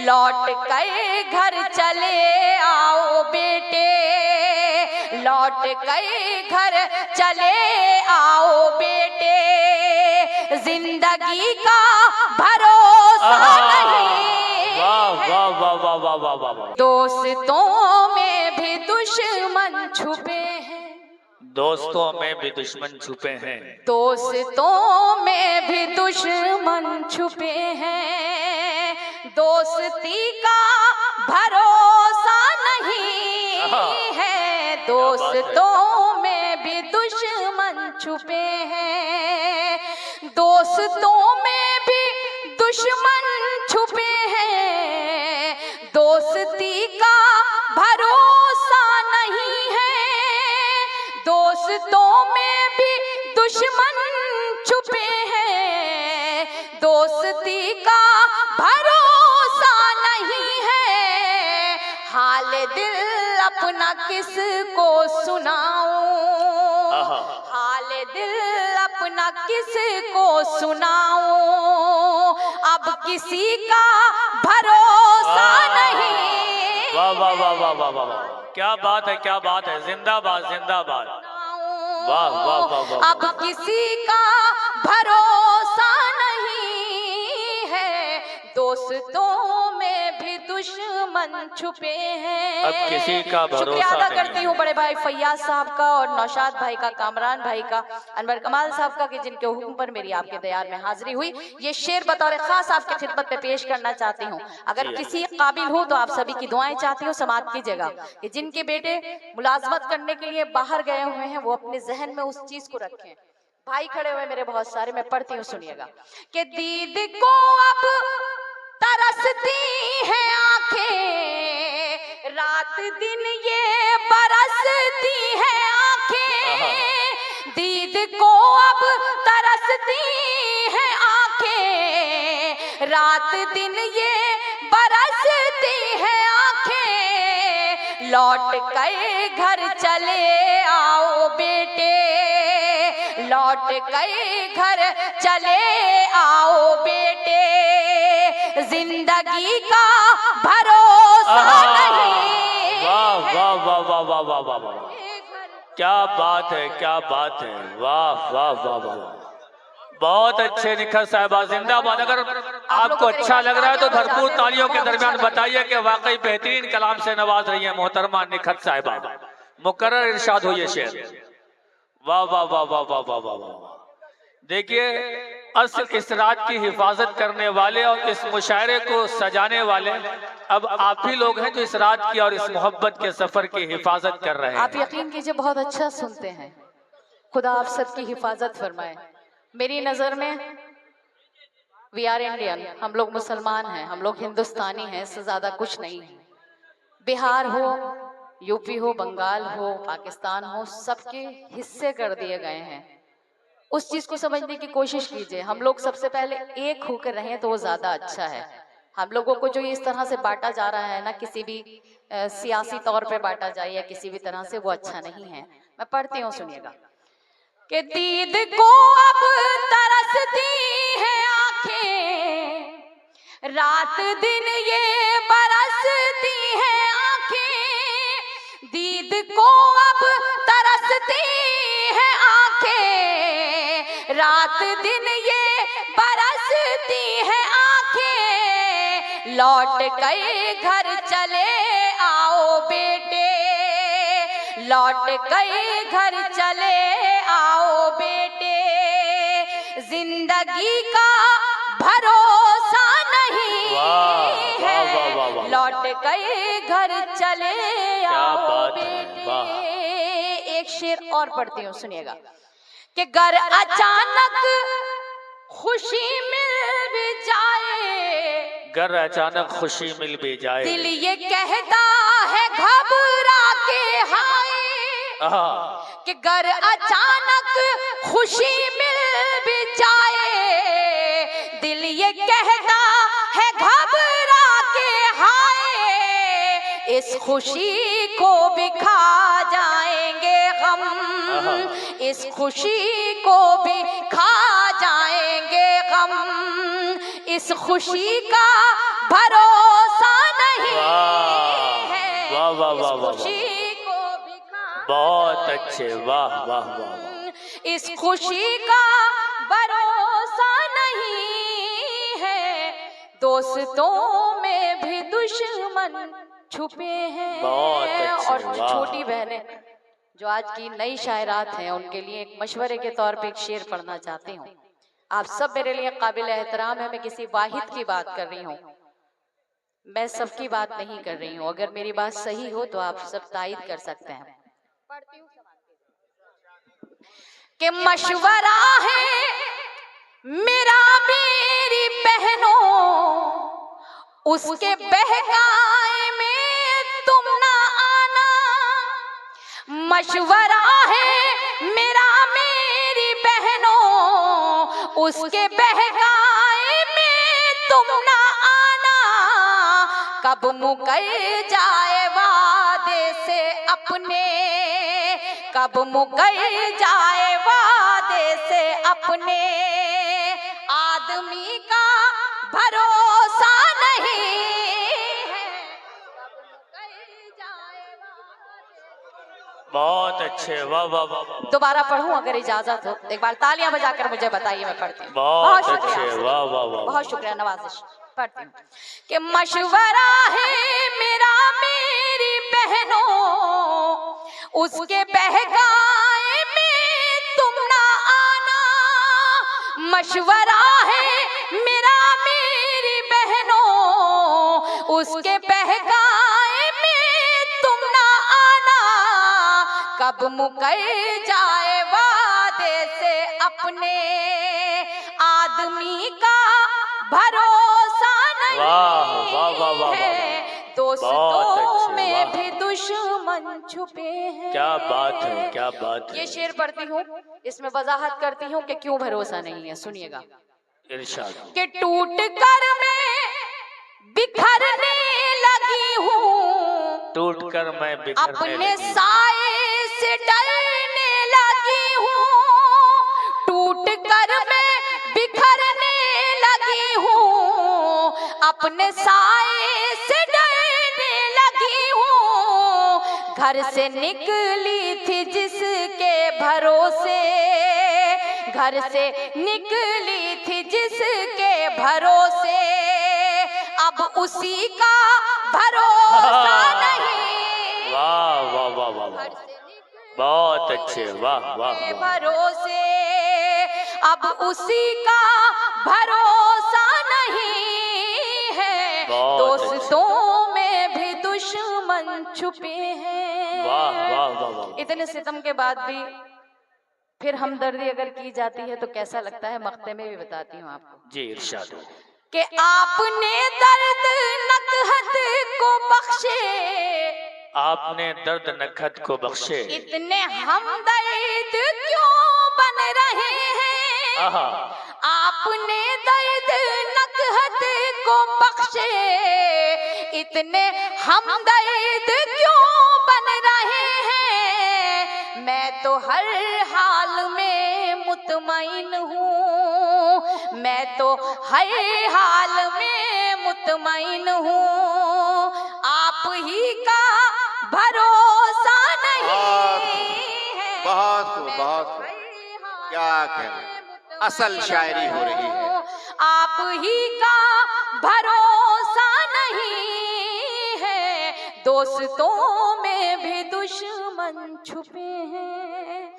लौट कर घर चले आओ बेटे, लौट कर घर चले आओ बेटे, जिंदगी का भरोसा नहीं। वाह वाह वाह वाह वाह वाह वाह वाह। दोस्तों में भी दुश्मन छुपे हैं, दोस्तों में भी दुश्मन छुपे हैं, दोस्तों में भी दुश्मन छुपे हैं, दोस्ती का भरोसा नहीं है, दोस्तों में भी दुश्मन छुपे हैं, दोस्तों में भी दुश्मन छुपे हैं, दोस्ती का भरोसा नहीं है, दोस्तों में भी दुश्मन छुपे हैं, दोस्ती का भरोसा नहीं है, हाल दिल अपना किसको सुनाऊं, हाल दिल अपना किसको सुनाऊं, अब किसी का भरोसा नहीं। वाह वाह वाह वाह वाह वाह वाह, क्या बात है, क्या बात है, जिंदाबाद जिंदाबाद। वाह वाह वाह वाह। अब किसी का भरोसा नहीं है, दोस्तों में भी दुश्मन छुपे हैं। अब किसी का भरोसा शुक्रिया अदा नहीं। करती हूँ बड़े भाई फैयाज साहब का और नौशाद भाई का, कामरान भाई का, अनवर कमाल साहब का, कि जिनके हुक्म पर मेरी आपके दयार में हाजिरी हुई। ये शेर बतौर खास आपकी खिदमत में पेश करना चाहती हूँ। अगर किसी काबिल हो तो आप सभी की दुआएं चाहती हूँ समात कीजिएगा कि जिनके बेटे मुलाजमत करने के लिए बाहर गए हुए हैं वो अपने जहन में उस चीज को रखें। भाई खड़े हुए मेरे बहुत सारे, मैं पढ़ती हूँ सुनिएगा कि दीद को अब तरसती है आंखें, रात दिन ये बरसती है आंखें, दीद को अब तरसती है आंखें, रात दिन ये बरसती है आंखें, लौट कर घर चले आओ बेटे, लौट कर घर चले आओ बेटे, जिंदगी का भरोसा नहीं। वाह वाह वाह वाह वाह वाह वाह वाह, क्या बात है, क्या बात है, वाह वाह वाह वाह, बहुत अच्छे निखत साहिबा, जिंदाबाद। अगर आपको अच्छा लग रहा है तो भरपूर तालियों के दरमियान बताइए कि वाकई बेहतरीन कलाम से नवाज रही है मोहतरमा निखत साहिबा। मुकर्रर इरशाद हो ये शेर। वाह वाह वाह वाह वाह वाह वाह वाह। देखिए, असल इस रात की हिफाजत करने वाले और इस मुशायरे को सजाने वाले अब आप ही लोग हैं जो इस रात की और इस मोहब्बत के सफर की हिफाजत कर रहे हैं। आप यकीन कीजिए बहुत अच्छा सुनते हैं, खुदा आप सबकी हिफाजत फरमाए। मेरी नजर में वी आर इंडियन, हम लोग मुसलमान हैं, हम लोग हिंदुस्तानी हैं, इससे ज्यादा कुछ नहीं है। बिहार हो, यूपी हो, बंगाल हो, पाकिस्तान हो, सबके हिस्से कर दिए गए हैं। उस चीज को समझने की कोशिश कीजिए। हम लोग सबसे पहले एक होकर रहें तो वो ज्यादा अच्छा है। हम लोगों को जो इस तरह से बांटा जा रहा है ना, किसी भी सियासी तौर पे बांटा जाए या किसी भी तरह से, वो अच्छा नहीं है। मैं पढ़ती हूँ सुनिएगा कि दीद को अब तरसती है आंखें, रात दिन ये बरसती है आंखें, दीद को अब तरसती है आंखें, रात दिन ये बरसती है आंखें, लौट कर घर चले आओ बेटे, लौट कर घर चले आओ बेटे, जिंदगी का भरोसा नहीं है, लौट कर घर चले आओ बेटे। एक शेर और पढ़ती हूँ सुनिएगा कि गर अचानक खुशी मिल भी जाए, गर अचानक खुशी मिल भी जाए, दिल ये कहता है घबरा के हाय, कि गर अचानक खुशी मिल भी जाए, दिल ये कहता है घबरा के हाय, इस खुशी को भी खा जाएंगे गम, इस खुशी को भी खा जाएंगे गम, इस खुशी का भरोसा वाह वाह वाह खुशी को भी खा बहुत अच्छे, वाह वाह वाह। इस खुशी का भरोसा नहीं है, दोस्तों में भी दुश्मन छुपे हैं। बहुत अच्छे, और वाह। छोटी बहनें जो आज की नई शायरात हैं, उनके लिए एक मशवरे के तौर पे एक शेर पढ़ना चाहती हूँ। आप सब मेरे लिए काबिल एहतराम है। मैं किसी वाहिद की बात कर रही हूँ, मैं सबकी बात नहीं कर रही हूँ। अगर मेरी बात सही हो तो आप सब तायद कर सकते हैं। कि मशवरा है मेरा मेरी बहनों, उसके बहकाए में तुम ना आना। मशवरा है मेरा मेरी बहनों, उसके बहकाए में तुम ना आना। कब मुकर जाए वादे से अपने, कब मुकर जाए वादे से अपने। आदमी का भरोसा नहीं है, कब मुकर जाए वादे। बहुत अच्छे, वाह वाह वाह वाह। दोबारा पढ़ूं अगर इजाजत हो? एक बार तालियां बजाकर मुझे बताइए, मैं पढ़ती हूँ। बहुत शुक्रिया अच्छे, आपसे। वाह वाह वाह। बहुत शुक्रिया, नवाजिश। पढ़ती हूँ कि मशवरा है मेरा मेरी बहनों, उसके बहकाए में तुम ना आना। मशवरा है मेरा मेरी बहनों, उसके बहकाए में तुम ना आना। कब मुकर जाए वादे से अपने, आदमी का भरोसा वाह वाह वाह वाह वाह। है, बहुत दोस्तों अच्छे, में वाह। भी दुश्मन छुपे हैं। क्या बात है, क्या बात है। ये शेर पढ़ती हूँ, इसमें वजाहत करती हूँ कि क्यों भरोसा नहीं है। सुनिएगा इरशाद। कि टूट कर मैं बिखरने लगी हूँ, टूट कर मैं बिखरने अपने लगी। साए से डरने लगी हूँ। टूट कर मैं बिखरने लगी हूँ, अपने साए से डरने लगी हूँ। घर से निकली थी जिसके भरोसे, घर से निकली थी जिसके भरोसे। अब उसी का भरोसा नहीं, वाह वाह वाह वाह वाह। बहुत अच्छे, वाह वाह के वाह। भरोसे। अब उसी का भरोसा नहीं है, बहुत दोस्तों में भी दुश्मन छुपे हैं। वाह वाह वाह वाह। इतने सितम के बाद भी फिर हमदर्दी अगर की जाती है तो कैसा लगता है, मक्ते में भी बताती हूँ आपको। जी इरशाद। कि आपने दर्द नकहत को बख्शे, आपने दर्द नखत को बख्शे। इतने हमदर्द क्यों बन रहे हैं। आहा। आपने दर्द नकहत को बख्शे, इतने हमदर्द क्यों बन रहे हैं। मैं तो हर हाल में मुतमईन हूँ, मैं तो हर हाल में मुतमईन हूँ। आप ही का भरोसा नहीं है। बहुत खूब, बहुत खूब। क्या कहना, असल शायरी हो रही है। आप ही का भरोसा नहीं है, दोस्तों में भी दुश्मन छुपे हैं।